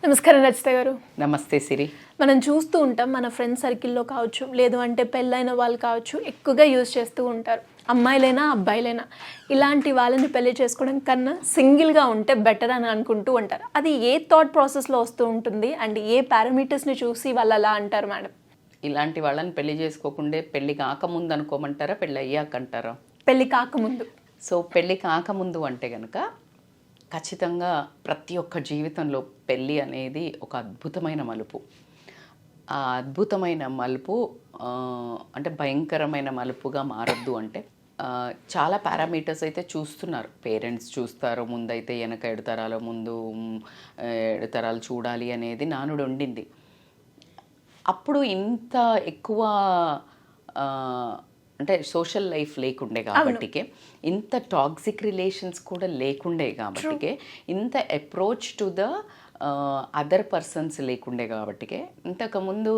నమస్కారం రచిత గారు. నమస్తే సిరి. మనం చూస్తూ ఉంటాం మన ఫ్రెండ్ సర్కిల్లో కావచ్చు, లేదు అంటే పెళ్ళైన వాళ్ళు కావచ్చు, ఎక్కువగా యూజ్ చేస్తూ ఉంటారు. అమ్మాయిలైనా అబ్బాయిలైనా ఇలాంటి వాళ్ళని పెళ్లి చేసుకోవడం కన్నా సింగిల్గా ఉంటే బెటర్ అని అనుకుంటూ ఉంటారు. అది ఏ థాట్ ప్రాసెస్లో వస్తూ ఉంటుంది అండ్ ఏ పారామీటర్స్ని చూసి వాళ్ళు అలా అంటారు మేడం? ఇలాంటి వాళ్ళని పెళ్లి చేసుకోకుండే పెళ్లి కాకముందు అనుకోమంటారా, పెళ్ళి అయ్యాక అంటారా? పెళ్లి కాకముందు. సో పెళ్ళి కాకముందు అంటే కనుక ఖచ్చితంగా ప్రతి ఒక్క జీవితంలో పెళ్ళి అనేది ఒక అద్భుతమైన మలుపు. ఆ అద్భుతమైన మలుపు అంటే భయంకరమైన మలుపుగా మారద్దు అంటే చాలా పారామీటర్స్ అయితే చూస్తున్నారు. పేరెంట్స్ చూస్తారు, ముందైతే వెనక ఎడతరాల ముందు ఎడతరాలు చూడాలి అనేది నానుడు ఉండింది. అప్పుడు ఇంత ఎక్కువ అంటే సోషల్ లైఫ్ లేకుండే కాబట్టికే, ఇంత టాక్సిక్ రిలేషన్స్ కూడా లేకుండే కాబట్టికే, ఇంత approach to the other persons లేకుండే కాబట్టికే ఇంతకుముందు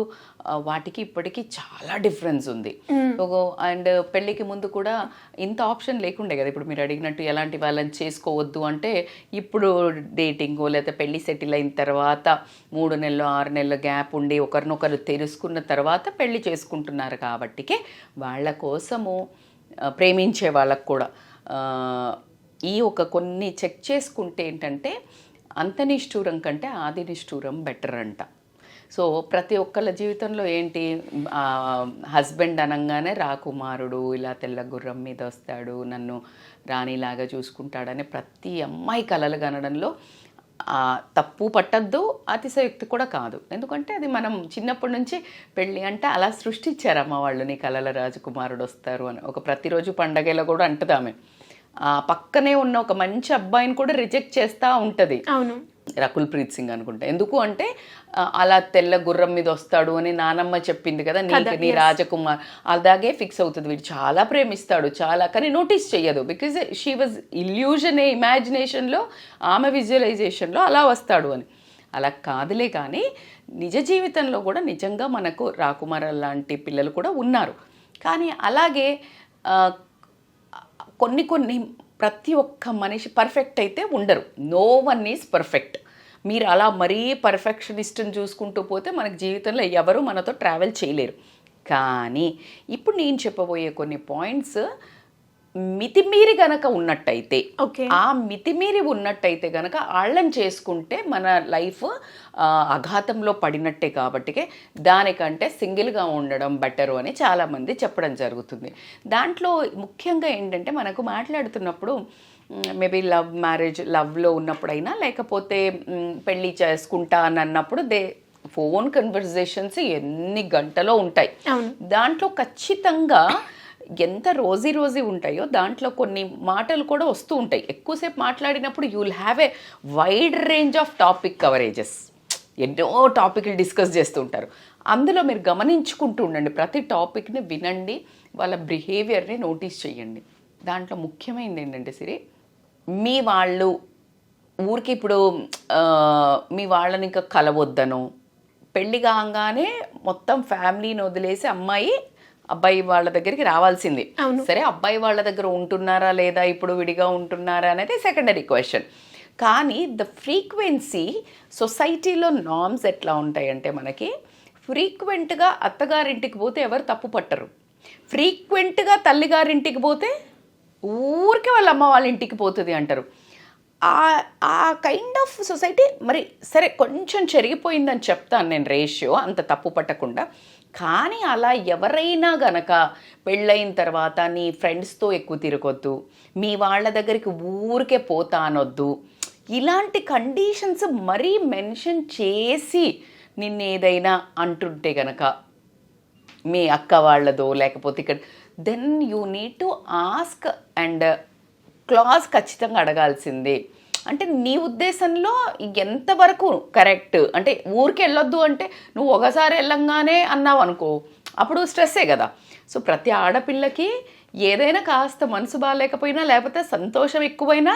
వాటికి ఇప్పటికీ చాలా డిఫరెన్స్ ఉంది. అండ్ పెళ్ళికి ముందు కూడా ఇంత ఆప్షన్ లేకుండే కదా. ఇప్పుడు మీరు అడిగినట్టు ఎలాంటి వాళ్ళని చేసుకోవద్దు అంటే, ఇప్పుడు డేటింగ్ లేకపోతే పెళ్ళి సెటిల్ అయిన తర్వాత 3 నెలలు 6 నెలల గ్యాప్ ఉండి ఒకరినొకరు తెలుసుకున్న తర్వాత పెళ్ళి చేసుకుంటున్నారు కాబట్టికే వాళ్ళ కోసము ప్రేమించే వాళ్ళకు కూడా ఈ కొన్ని చెక్ చేసుకుంటే ఏంటంటే, అంత నిష్ఠూరం కంటే ఆది నిష్ఠూరం బెటర్ అంట. సో ప్రతి ఒక్కళ్ళ జీవితంలో ఏంటి, హస్బెండ్ అనగానే రాకుమారుడు ఇలా తెల్ల గుర్రం మీద వస్తాడు, నన్ను రాణిలాగా చూసుకుంటాడని ప్రతి అమ్మాయి కలలు కనడంలో తప్పు పట్టద్దు, అతిశయోక్తి కూడా కాదు. ఎందుకంటే అది మనం చిన్నప్పటి నుంచి పెళ్ళి అంటే అలా సృష్టించారు అమ్మ వాళ్ళు, నీ కలల రాజకుమారుడు వస్తారు అని. ఒక ప్రతిరోజు పండగలో కూడా అంటది ఆమె. పక్కనే ఉన్న ఒక మంచి అబ్బాయిని కూడా రిజెక్ట్ చేస్తూ ఉంటుంది. అవును, రకుల్ ప్రీత్ సింగ్ అనుకుంటా. ఎందుకు అంటే అలా తెల్ల గుర్రం మీద వస్తాడు అని నానమ్మ చెప్పింది కదా, నీ రాజకుమార్. అలాగే ఫిక్స్ అవుతుంది, వీడు చాలా ప్రేమిస్తాడు చాలా, కానీ నోటీస్ చెయ్యదు. బికాజ్ షీ వాజ్ ఇల్యూజన్, ఇమాజినేషన్లో, ఆమె విజువలైజేషన్లో అలా వస్తాడు అని. అలా కాదులే, కానీ నిజ జీవితంలో కూడా నిజంగా మనకు రాకుమార్ లాంటి పిల్లలు కూడా ఉన్నారు. కానీ అలాగే కొన్ని ప్రతి ఒక్క మనిషి పర్ఫెక్ట్ అయితే ఉండరు. No one is perfect. మీరు అలా మరీ పర్ఫెక్షనిస్ట్ని చూసుకుంటూ పోతే మనకు జీవితంలో ఎవరు మనతో ట్రావెల్ చేయలేరు. కానీ ఇప్పుడు నేను చెప్పబోయే కొన్ని పాయింట్స్ మితిమీరి గనక ఉన్నట్టయితే, ఆ మితిమీరి ఉన్నట్టయితే గనక వాళ్ళని చేసుకుంటే మన లైఫ్ అఘాతంలో పడినట్టే. కాబట్టికే దానికంటే సింగిల్గా ఉండడం బెటరు అని చాలామంది చెప్పడం జరుగుతుంది. దాంట్లో ముఖ్యంగా ఏంటంటే, మనకు మాట్లాడుతున్నప్పుడు మేబీ లవ్లో ఉన్నప్పుడైనా, లేకపోతే పెళ్ళి చేసుకుంటా అని అన్నప్పుడు ఫోన్ కన్వర్జేషన్స్ ఎన్ని గంటలో ఉంటాయి. దాంట్లో ఖచ్చితంగా ఎంత రోజీ ఉంటాయో దాంట్లో కొన్ని మాటలు కూడా వస్తూ ఉంటాయి. ఎక్కువసేపు మాట్లాడినప్పుడు you will have a wide range of topic coverages. ఎన్నో టాపిక్లు డిస్కస్ చేస్తూ ఉంటారు. అందులో మీరు గమనించుకుంటూ ఉండండి, ప్రతి టాపిక్ని వినండి, వాళ్ళ బిహేవియర్ని నోటీస్ చేయండి. దాంట్లో ముఖ్యమైనది ఏంటంటే సిరి, మీ వాళ్ళు ఊరికి ఇప్పుడు మీ వాళ్ళని ఇంకా కలవద్దను, పెళ్ళి కాగానే మొత్తం ఫ్యామిలీని వదిలేసి అబ్బాయి వాళ్ళ దగ్గరికి రావాల్సింది. సరే, అబ్బాయి వాళ్ళ దగ్గర ఉంటున్నారా లేదా, ఇప్పుడు విడిగా ఉంటున్నారా అనేది సెకండరీ క్వశ్చన్. కానీ ద ఫ్రీక్వెన్సీ సొసైటీలో నార్మ్స్ ఎట్లా ఉంటాయంటే, మనకి ఫ్రీక్వెంట్గా అత్తగారింటికి పోతే ఎవరు తప్పు పట్టరు. ఫ్రీక్వెంట్గా తల్లిగారింటికి పోతే ఊరికే వాళ్ళ అమ్మ వాళ్ళ ఇంటికి పోతుంది అంటారు. ఆ కైండ్ ఆఫ్ సొసైటీ మరి సరే కొంచెం చెరిగిపోయిందని చెప్తాను నేను, రేషియో అంత తప్పు పట్టకుండా. కానీ అలా ఎవరైనా గనక పెళ్ళైన తర్వాత నీ ఫ్రెండ్స్తో ఎక్కువ తిరగొద్దు, మీ వాళ్ళ దగ్గరికి ఊరికే పోతా అనొద్దు, ఇలాంటి కండిషన్స్ మరీ మెన్షన్ చేసి నిన్ను ఏదైనా అంటుంటే గనక, మీ అక్క వాళ్ళదో లేకపోతే ఇక్కడ, then you need to ask and clause ఖచ్చితంగా అడగాల్సిందే. అంటే నీ ఉద్దేశంలో ఎంతవరకు కరెక్ట్, అంటే ఊరికి వెళ్ళొద్దు అంటే నువ్వు ఒకసారి వెళ్ళంగానే అన్నావు అనుకో, అప్పుడు స్ట్రెస్సే కదా. సో ప్రతి ఆడపిల్లకి ఏదైనా కాస్త మనసు బాగాలేకపోయినా, లేకపోతే సంతోషం ఎక్కువైనా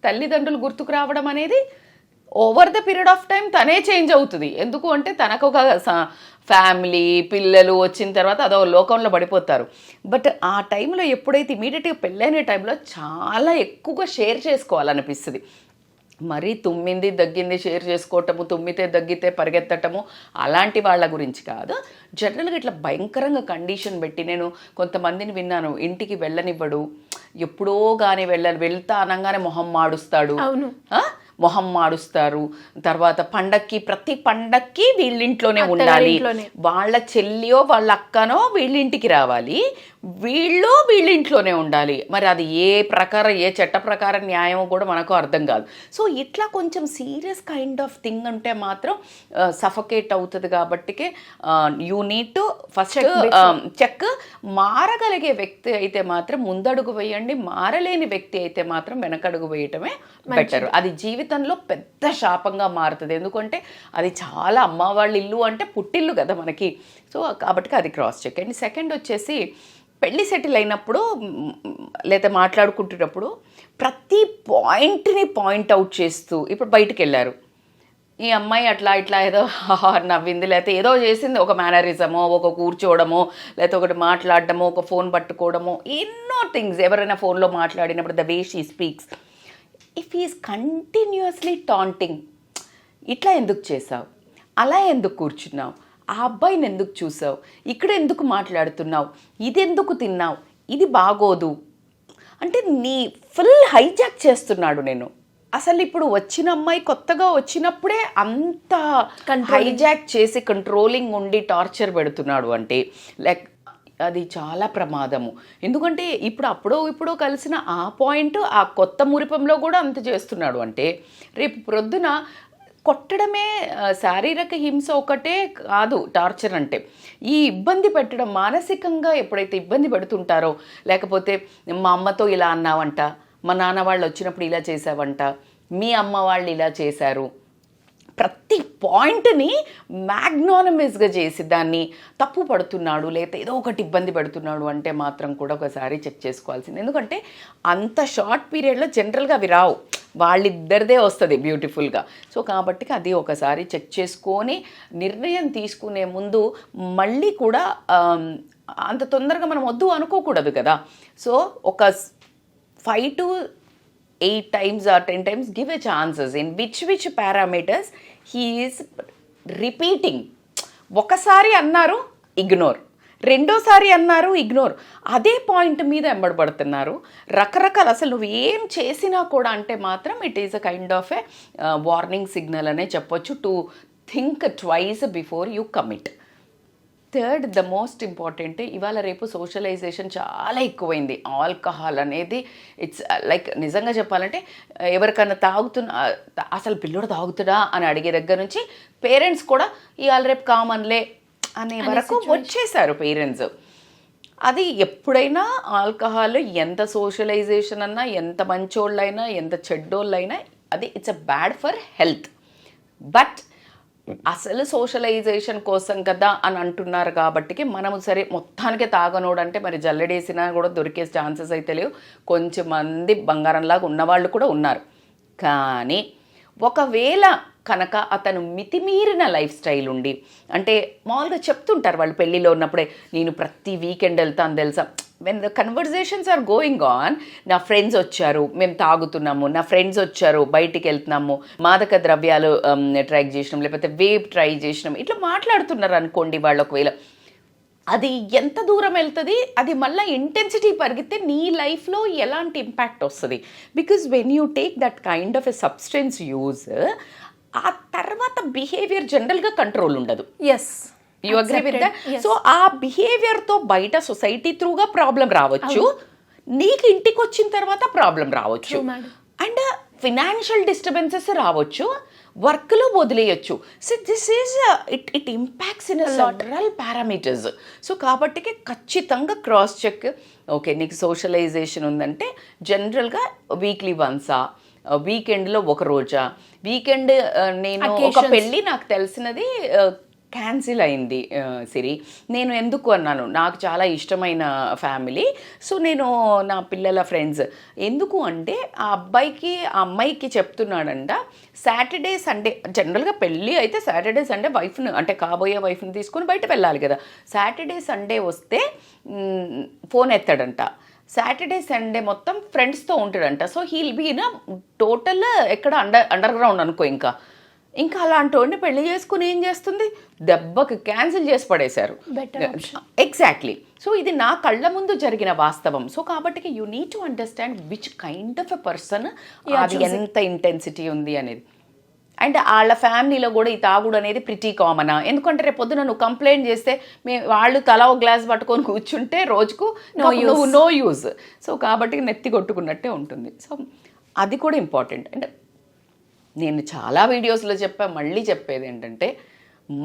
తల్లిదండ్రులు గుర్తుకు రావడం అనేది over the period of time తనే చేంజ్ అవుతుంది. ఎందుకు అంటే తనకు ఒక ఫ్యామిలీ పిల్లలు వచ్చిన తర్వాత అదో లోకంలో పడిపోతారు. బట్ ఆ టైంలో ఎప్పుడైతే ఇమీడియట్గా పెళ్ళైన టైంలో చాలా ఎక్కువగా షేర్ చేసుకోవాలనిపిస్తుంది. మరీ తుమ్మింది దగ్గింది షేర్ చేసుకోవటము, తుమ్మితే దగ్గితే పరిగెత్తటము అలాంటి వాళ్ళ గురించి కాదు. జనరల్గా ఇట్లా భయంకరంగా కండిషన్ పెట్టి నేను కొంతమందిని విన్నాను, ఇంటికి వెళ్ళనివ్వడు, ఎప్పుడో కానీ వెళ్తా అనగానే మొహం మాడుస్తాడు, మొహం మాడుస్తారు. తర్వాత ప్రతి పండక్కి వీళ్ళింట్లోనే ఉండాలి, వాళ్ళ చెల్లియో వాళ్ళ అక్కనో వీళ్ళింటికి రావాలి, వీళ్ళింట్లోనే ఉండాలి. మరి అది ఏ చట్ట ప్రకారం న్యాయమో కూడా మనకు అర్థం కాదు. సో ఇట్లా కొంచెం సీరియస్ కైండ్ ఆఫ్ థింగ్ అంటే మాత్రం సఫకేట్ అవుతుంది. కాబట్టికే you need to first check. మారగలిగే వ్యక్తి అయితే మాత్రం ముందడుగు వేయండి, మారలేని వ్యక్తి అయితే మాత్రం వెనకడుగు వేయటమే బెటర్. అది జీవితంలో పెద్ద శాపంగా మారుతుంది. ఎందుకంటే అది చాలా అమ్మ వాళ్ళ ఇల్లు అంటే పుట్టిల్లు కదా మనకి. సో కాబట్టి అది క్రాస్ చెక్. అండ్ సెకండ్ వచ్చేసి పెళ్ళి సెటిల్ అయినప్పుడు లేదా మాట్లాడుకుంటున్నప్పుడు ప్రతి పాయింట్ని పాయింట్అవుట్ చేస్తూ, ఇప్పుడు బయటికి వెళ్ళారు, ఈ అమ్మాయి అట్లా ఏదో నవ్వింది, లేకపోతే ఏదో చేసింది, ఒక మేనరిజమో, ఒక కూర్చోవడమో, లేకపోతే ఒకటి మాట్లాడడమో, ఒక ఫోన్ పట్టుకోవడమో, ఎన్నో థింగ్స్. ఎవరైనా ఫోన్లో మాట్లాడినప్పుడు the way she speaks, if is continuously taunting, ఇట్లా ఎందుకు చేసావు, అలా ఎందుకు కూర్చున్నావు, ఆ అబ్బాయిని ఎందుకు చూసావు, ఇక్కడ ఎందుకు మాట్లాడుతున్నావు, ఇది ఎందుకు తిన్నావు, ఇది బాగోదు అంటే నీ ఫుల్ హైజాక్ చేస్తున్నాడు. నేను అసలు ఇప్పుడు వచ్చిన అమ్మాయి కొత్తగా వచ్చినప్పుడే అంత హైజాక్ చేసి కంట్రోలింగ్ ఉండి టార్చర్ పెడుతున్నాడు అంటే లైక్ అది చాలా ప్రమాదము. ఎందుకంటే ఇప్పుడో కలిసిన ఆ పాయింట్ ఆ కొత్త మురిపంలో కూడా అంత చేస్తున్నాడు అంటే రేపు ప్రొద్దున కొట్టడమే శారీరక హింస ఒకటే కాదు టార్చర్ అంటే. ఈ ఇబ్బంది పెట్టడం మానసికంగా ఎప్పుడైతే ఇబ్బంది పెడుతుంటారో, లేకపోతే మా అమ్మతో ఇలా అన్నావంట, మా నాన్న వాళ్ళు వచ్చినప్పుడు ఇలా చేసావంట, మీ అమ్మ వాళ్ళు ఇలా చేశారు, ప్రతి పాయింట్ని మ్యాగ్నానమస్గా చేసి దాన్ని తప్పు పడుతున్నాడు లేదా ఏదో ఒకటి ఇబ్బంది పెడుతున్నాడు అంటే మాత్రం కూడా ఒకసారి చెక్ చేసుకోవాల్సింది. ఎందుకంటే అంత షార్ట్ పీరియడ్లో జనరల్గా అవి రావు, వాళ్ళిద్దరిదే వస్తుంది బ్యూటిఫుల్గా. సో కాబట్టి అది ఒకసారి చెక్ చేసుకొని నిర్ణయం తీసుకునే ముందు మళ్ళీ కూడా అంత తొందరగా మనం వద్దు అనుకోకూడదు కదా. సో ఒక 5 to 8 times or 10 times give a chances in which parameters he is repeating. ఒకసారి అన్నారు ఇగ్నోర్, రెండోసారి అన్నారు ఇగ్నోర్, అదే పాయింట్ మీద ఎంబడబడుతున్నారు రకరకాల. అసలు నువ్వు ఏం చేసినా కూడా అంటే మాత్రం it is a kind of A warning signal అనే చెప్పొచ్చు, to think twice before you commit. Third, the most important, ఇవాళ రేపు సోషలైజేషన్ చాలా ఎక్కువైంది. ఆల్కహాల్ అనేది ఇట్స్ లైక్ నిజంగా చెప్పాలంటే ఎవరికన్నా అసలు పిల్లోడు తాగుతుడా అని అడిగే దగ్గర నుంచి పేరెంట్స్ కూడా ఇవాళ రేపు కామన్లే అనే వరకు వచ్చేసారు పేరెంట్స్. అది ఎప్పుడైనా ఆల్కహాల్ ఎంత సోషలైజేషన్ అన్నా, ఎంత మంచోళ్ళైనా, ఎంత చెడ్డోళ్ళైనా, అది it's a bad for health. But అసలు సోషలైజేషన్ కోసం కదా అని అంటున్నారు కాబట్టికి మనము సరే మొత్తానికి తాగనోడు అంటే మరి జల్లెడేసినా కూడా దొరికే ఛాన్సెస్ అయితే లేవు. కొంచెం మంది బంగారంలాగా ఉన్నవాళ్ళు కూడా ఉన్నారు. కానీ ఒకవేళ కనుక అతను మితిమీరిన లైఫ్ స్టైల్ ఉండి, అంటే మామూలుగా చెప్తుంటారు వాళ్ళు పెళ్ళిలో ఉన్నప్పుడే, నేను ప్రతి వీకెండ్ వెళ్తాను తెలుసా, when the conversations are going on, నా ఫ్రెండ్స్ వచ్చారు, మేము తాగుతున్నాము, నా ఫ్రెండ్స్ వచ్చారు, బయటికి వెళ్తున్నాము, మాదక ద్రవ్యాలు ట్రై చేసినాం, లేకపోతే వేప్ ట్రై చేసినాం, ఇట్లా మాట్లాడుతున్నారు అనుకోండి వాళ్ళు. ఒకవేళ అది ఎంత దూరం వెళ్తుంది, అది మళ్ళీ ఇంటెన్సిటీ పెరిగితే నీ లైఫ్లో ఎలాంటి ఇంపాక్ట్ వస్తుంది. Because when you take that kind of a substance use, ఆ తర్వాత బిహేవియర్ జనరల్గా కంట్రోల్ ఉండదు. Yes, you agree with that? So ఆ బిహేవియర్తో బయట సొసైటీ త్రూగా ప్రాబ్లం రావచ్చు, నీకు ఇంటికి వచ్చిన తర్వాత ప్రాబ్లం రావచ్చు, అండ్ ఫినాన్షియల్ డిస్టర్బెన్సెస్ రావచ్చు, వర్క్లో వదిలేయచ్చు. So this is it impacts in several parameters. So కాబట్టికి ఖచ్చితంగా క్రాస్ చెక్. ఓకే, నీకు సోషలైజేషన్ ఉందంటే జనరల్గా వీక్లీ వన్సా, వీకెండ్లో ఒక రోజా, వీకెండ్ నేను ఒక పెళ్ళి నాకు తెలిసినది క్యాన్సిల్ అయింది సిరి. నేను ఎందుకు అన్నాను, నాకు చాలా ఇష్టమైన ఫ్యామిలీ, సో నేను నా పిల్లల ఫ్రెండ్స్ ఎందుకు అంటే ఆ అమ్మాయికి చెప్తున్నాడంట, సాటర్డే సండే జనరల్గా పెళ్ళి అయితే సాటర్డే సండే వైఫ్ను అంటే కాబోయే వైఫ్ని తీసుకొని బయట వెళ్ళాలి కదా, సాటర్డే సండే వస్తే ఫోన్ ఎత్తాడంట, సాటర్డే సండే మొత్తం ఫ్రెండ్స్తో ఉంటాడంట. So he'll be in total ఎక్కడ అండర్ గ్రౌండ్ అనుకో. ఇంకా అలాంటి వాడిని పెళ్లి చేసుకుని ఏం చేస్తుంది, దెబ్బకి క్యాన్సిల్ చేసి పడేశారు. ఎగ్జాక్ట్లీ. సో ఇది నా కళ్ళ ముందు జరిగిన వాస్తవం. సో కాబట్టి you need to understand which kind of a person, అది ఎంత ఇంటెన్సిటీ ఉంది అనేది. అండ్ వాళ్ళ ఫ్యామిలీలో కూడా ఈ తాగుడు అనేది ప్రిటీ కామనా. ఎందుకంటే రేపు పొద్దున నువ్వు కంప్లైంట్ చేస్తే వాళ్ళు తలా ఒక గ్లాస్ పట్టుకొని కూర్చుంటే రోజుకు నో యూజ్. సో కాబట్టి నెత్తి కొట్టుకున్నట్టే ఉంటుంది. సో అది కూడా ఇంపార్టెంట్. అంటే నేను చాలా వీడియోస్లో మళ్ళీ చెప్పేది ఏంటంటే,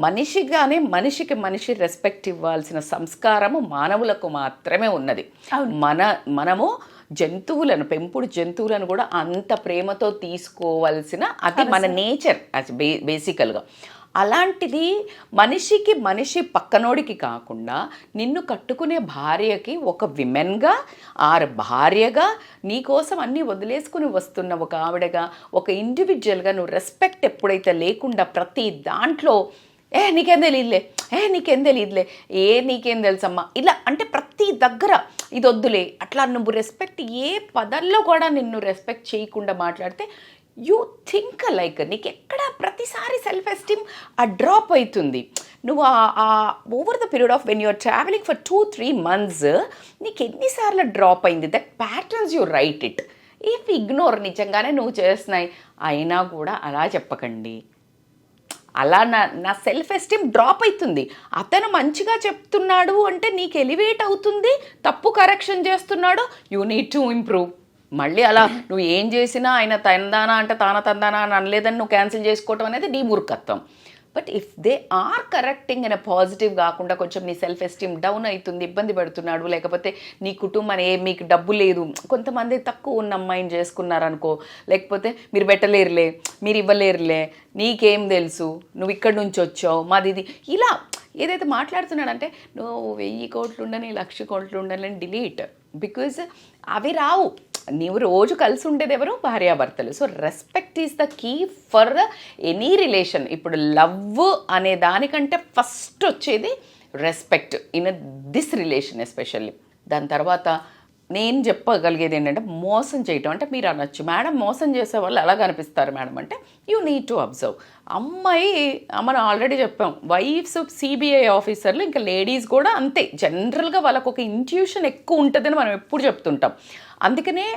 మనిషిగానే మనిషికి రెస్పెక్ట్ ఇవ్వాల్సిన సంస్కారము మానవులకు మాత్రమే ఉన్నది. మనము జంతువులను, పెంపుడు జంతువులను కూడా అంత ప్రేమతో తీసుకోవాల్సిన, అది మన నేచర్ బేసికల్గా. అలాంటిది మనిషి పక్కనోడికి కాకుండా నిన్ను కట్టుకునే భార్యకి ఒక విమెన్గా ఆర్ భార్యగా నీకోసం అన్నీ వదిలేసుకుని వస్తున్న ఒక ఆవిడగా, ఒక ఇండివిజువల్గా నువ్వు రెస్పెక్ట్ ఎప్పుడైతే లేకుండా ప్రతి దాంట్లో నీకేం తెలియదులే నీకేం తెలుసమ్మా ఇలా అంటే ప్రతి దగ్గర ఇది వద్దులే అట్లా నువ్వు రెస్పెక్ట్ ఏ పదాల్లో కూడా నిన్ను రెస్పెక్ట్ చేయకుండా మాట్లాడితే యూ థింక్ లైక్ నీకు ఎక్కడ ప్రతిసారి సెల్ఫ్ ఎస్టీమ్ డ్రాప్ అవుతుంది. నువ్వు over the period of when you're travelling for 2-3 months నీకు ఎన్నిసార్లు డ్రాప్ అయింది. That patterns you write it. If ignore నిజంగానే నువ్వు చేస్తున్నాయి అయినా కూడా అలా చెప్పకండి. అలా నా సెల్ఫ్ ఎస్టీమ్ డ్రాప్ అవుతుంది. అతను మంచిగా చెప్తున్నాడు అంటే నీకు ఎలివేట్ అవుతుంది, తప్పు కరెక్షన్ చేస్తున్నాడు, యూ నీడ్ టు ఇంప్రూవ్. మళ్ళీ అలా నువ్వు ఏం చేసినా ఆయన తందానా అంటే తందానా అని అనలేదని నువ్వు క్యాన్సిల్ చేసుకోవటం అనేది నీ మూర్ఖత్వం. But if they are correcting in a positive కాకుండా కొంచెం నీ సెల్ఫ్ ఎస్టీమ్ డౌన్ అవుతుంది, ఇబ్బంది పడుతున్నాడు, లేకపోతే నీ కుటుంబం మీకు డబ్బు లేదు, కొంతమంది తక్కువ ఉన్న అమ్మాయిని చేసుకున్నారనుకో, లేకపోతే మీరు పెట్టలేరులే, మీరు ఇవ్వలేరులే, నీకేం తెలుసు, నువ్వు ఇక్కడి నుంచి వచ్చావు, మాది ఇది, ఇలా ఏదైతే మాట్లాడుతున్నాడంటే నువ్వు 1000 కోట్లు ఉండని 1,00,000 కోట్లు ఉండని డిలీట్. బికాజ్ అవి రావు. నీవు రోజు కలిసి ఉండేది ఎవరు? భార్యాభర్తలు. So respect is the key for any relation. ఇప్పుడు లవ్ అనే దానికంటే ఫస్ట్ వచ్చేది respect in this relation especially. దాని తర్వాత నేను చెప్పగలిగేది ఏంటంటే, మోసం చేయటం అంటే మీరు అనొచ్చు మేడం మోసం చేసే వాళ్ళు ఎలా కనిపిస్తారు మేడం అంటే, యూ నీడ్ టు అబ్జర్వ్. అమ్మాయి మనం ఆల్రెడీ చెప్పాం, వైఫ్స్ సిబిఐ ఆఫీసర్లు ఇంకా లేడీస్ కూడా అంతే. జనరల్గా వాళ్ళకు ఒక ఇంట్యూషన్ ఎక్కువ ఉంటుందని మనం ఎప్పుడు చెప్తుంటాం. అందుకనే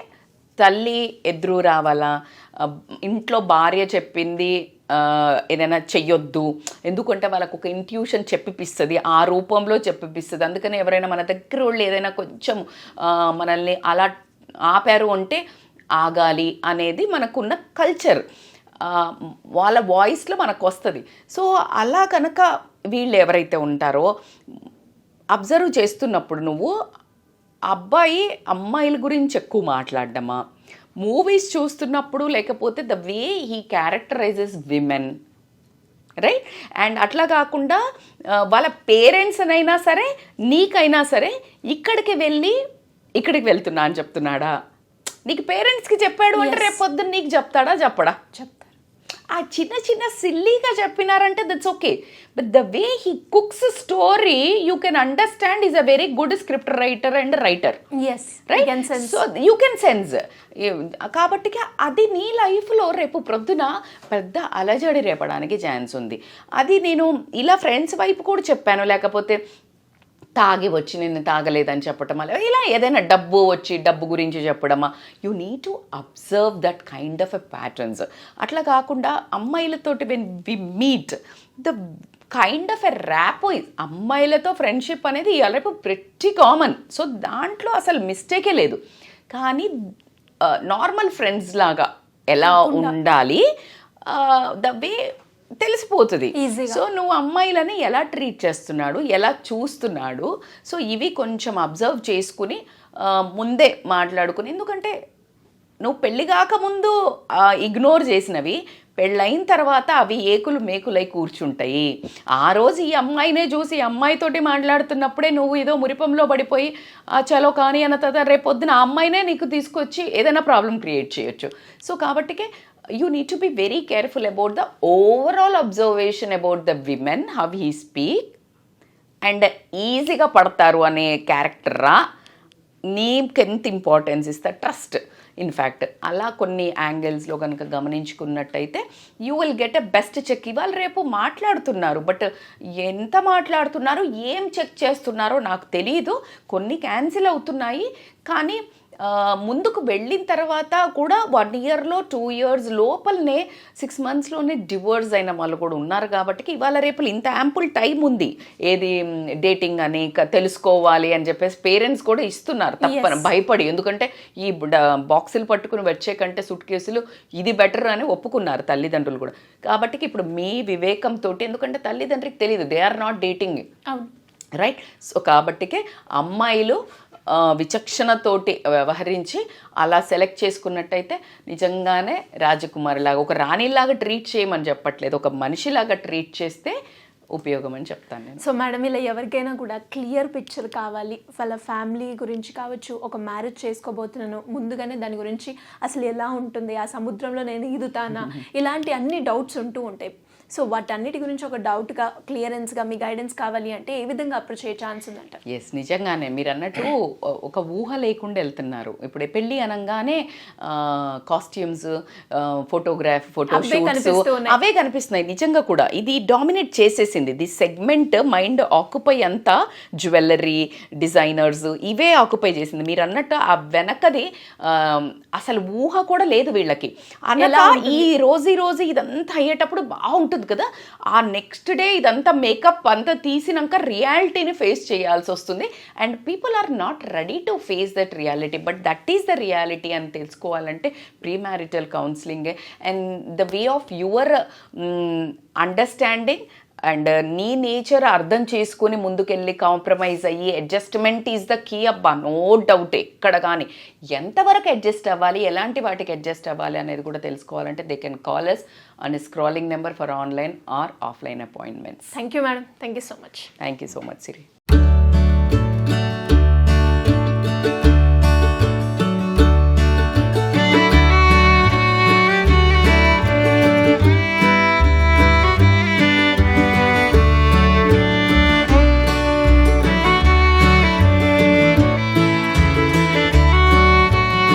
తల్లి ఎదురు రావాలా, ఇంట్లో భార్య చెప్పింది ఏదైనా చెయ్యొద్దు, ఎందుకంటే వాళ్ళకు ఒక ఇంట్యూషన్ చెప్పిపిస్తుంది, ఆ రూపంలో చెప్పిపిస్తుంది. అందుకని ఎవరైనా మన దగ్గర వాళ్ళు ఏదైనా కొంచెం మనల్ని అలా ఆపారు అంటే ఆగాలి అనేది మనకున్న కల్చర్, వాళ్ళ వాయిస్లో మనకు వస్తుంది. సో అలా కనుక వీళ్ళు ఎవరైతే ఉంటారో అబ్జర్వ్ చేస్తున్నప్పుడు నువ్వు అబ్బాయి అమ్మాయిల గురించి ఎక్కువ మాట్లాడడమా, మూవీస్ చూస్తున్నప్పుడు లేకపోతే the way he క్యారెక్టరైజెస్ women, right? And అట్లా కాకుండా వాళ్ళ పేరెంట్స్ అయినా సరే నీకైనా సరే ఇక్కడికి వెళ్తున్నా అని చెప్తున్నాడా? నీకు పేరెంట్స్కి చెప్పాడు అంటే రేపు పొద్దున్న నీకు చెప్తాడా? చెప్పడా? చెప్తారు. ఆ చిన్న సిల్లీగా చెప్పినారంటే that's okay. But the way he cooks story you can understand is a very good script writer and writer, right? So you can sense. కాబట్టి అది నీ లైఫ్లో రేపు ప్రొద్దున పెద్ద అలజడి రేపడానికి ఛాన్స్ ఉంది. అది నేను ఇలా ఫ్రెండ్స్ వైపు కూడా చెప్పాను, లేకపోతే తాగి వచ్చి నేను తాగలేదని చెప్పటమా, ఇలా ఏదైనా డబ్బు గురించి చెప్పడమా. You need to observe that kind of a patterns. అట్లా కాకుండా అమ్మాయిలతోటి when we meet the kind of a rapport, అమ్మాయిలతో ఫ్రెండ్షిప్ అనేది రేపు ప్రెట్టి కామన్. సో దాంట్లో అసలు మిస్టేకే లేదు. కానీ నార్మల్ ఫ్రెండ్స్ లాగా ఎలా ఉండాలి, ద వే తెలిసిపోతుంది. సో నువ్వు అమ్మాయిలని ఎలా ట్రీట్ చేస్తున్నాడు, ఎలా చూస్తున్నాడు, సో ఇవి కొంచెం అబ్జర్వ్ చేసుకుని ముందే మాట్లాడుకుని. ఎందుకంటే నువ్వు పెళ్ళి కాకముందు ఇగ్నోర్ చేసినవి పెళ్ళైన తర్వాత అవి ఏకులు మేకులై కూర్చుంటాయి. ఆ రోజు ఈ అమ్మాయినే చూసి ఈ అమ్మాయితోటి మాట్లాడుతున్నప్పుడే నువ్వు ఏదో మురిపంలో పడిపోయి చలో కానీ అన్న తర్వాత రేపొద్దున ఆ అమ్మాయినే నీకు తీసుకొచ్చి ఏదైనా ప్రాబ్లం క్రియేట్ చేయొచ్చు. సో కాబట్టికే you need to be very careful about the overall observation about the women, how he speak, and ఈజీగా పడతారు అనే క్యారెక్టరా, నీకు ఎంత ఇంపార్టెన్స్ ఇస్తా, ట్రస్ట్. ఇన్ఫ్యాక్ట్ అలా కొన్ని యాంగిల్స్లో కనుక గమనించుకున్నట్టయితే you will get a best check. ఇవాళ రేపు మాట్లాడుతున్నారు, బట్ ఎంత మాట్లాడుతున్నారు, ఏం చెక్ చేస్తున్నారో నాకు తెలియదు. కొన్ని క్యాన్సిల్ అవుతున్నాయి, కానీ ముందుకు వెళ్ళిన తర్వాత కూడా 1 ఇయర్లో 2 ఇయర్స్ లోపలనే 6 మంత్స్లోనే డివోర్స్ అయిన వాళ్ళు కూడా ఉన్నారు. కాబట్టి ఇవాళ రేపు ఇంత యాంపుల్ టైం ఉంది ఏది డేటింగ్ అని తెలుసుకోవాలి అని చెప్పేసి పేరెంట్స్ కూడా ఇస్తున్నారు తప్పని భయపడి. ఎందుకంటే ఈ బాక్సులు పట్టుకుని వచ్చే కంటే సూట్ కేసులు ఇది బెటర్ అని ఒప్పుకున్నారు తల్లిదండ్రులు కూడా. కాబట్టి ఇప్పుడు మీ వివేకంతో, ఎందుకంటే తల్లిదండ్రికి తెలియదు, they are not dating, right? So కాబట్టికే అమ్మాయిలు విచక్షణతోటి వ్యవహరించి అలా సెలెక్ట్ చేసుకున్నట్టయితే నిజంగానే రాజకుమారిలాగా, ఒక రాణిలాగా ట్రీట్ చేయమని చెప్పట్లేదు, ఒక మనిషిలాగా ట్రీట్ చేస్తే ఉపయోగం అని చెప్తాను నేను. సో మేడం, ఇలా ఎవరికైనా కూడా క్లియర్ పిక్చర్ కావాలి, వాళ్ళ ఫ్యామిలీ గురించి కావచ్చు, ఒక మ్యారేజ్ చేసుకోబోతున్నాను, ముందుగానే దాని గురించి అసలు ఎలా ఉంటుంది, ఆ సముద్రంలో నేను ఈదుతానా, ఇలాంటి అన్ని డౌట్స్ ఉంటూ ఉంటాయి. సో వాటన్నిటి గురించి ఒక డౌట్గా క్లియరెన్స్గా మీ గైడెన్స్ కావాలి అంటే ఏ విధంగా అప్రోచ్ అయ్యే ఛాన్స్ ఉందంట? ఎస్, నిజంగానే మీరు అన్నట్టు ఒక ఊహ లేకుండా వెళ్తున్నారు. ఇప్పుడు పెళ్ళి అనగానే కాస్ట్యూమ్స్, ఫోటోషూట్స్ అవే కనిపిస్తున్నాయి. నిజంగా కూడా ఇది డామినేట్ చేసేసింది ది సెగ్మెంట్. మైండ్ ఆక్యుపై అంతా జ్యువెలరీ, డిజైనర్స్ ఇవే ఆక్యుపై చేసింది. మీరు అన్నట్టు ఆ వెనకది అసలు ఊహ కూడా లేదు వీళ్ళకి. అలా ఈ రోజు ఇదంతా అయ్యేటప్పుడు బాగుంటుంది కదా, ఆ నెక్స్ట్ డే ఇదంతా మేకప్ అంతా తీసినాక రియాలిటీని ఫేస్ చేయాల్సి వస్తుంది. And people are not ready to face that reality, but that is the reality అని తెలుసుకోవాలంటే pre marital counselling and the way of your understanding and నీ నేచర్ అర్థం చేసుకుని ముందుకెళ్ళి కాంప్రమైజ్ అయ్యి అడ్జస్ట్మెంట్ ఈజ్ ద కీ అబ్బా, నో డౌట్. ఎక్కడ కానీ ఎంతవరకు అడ్జస్ట్ అవ్వాలి, ఎలాంటి వాటికి అడ్జస్ట్ అవ్వాలి అనేది కూడా తెలుసుకోవాలంటే they can call us on a scrolling number for online or offline appointments. Thank you, madam. Thank you so much. Thank you so much, Siri.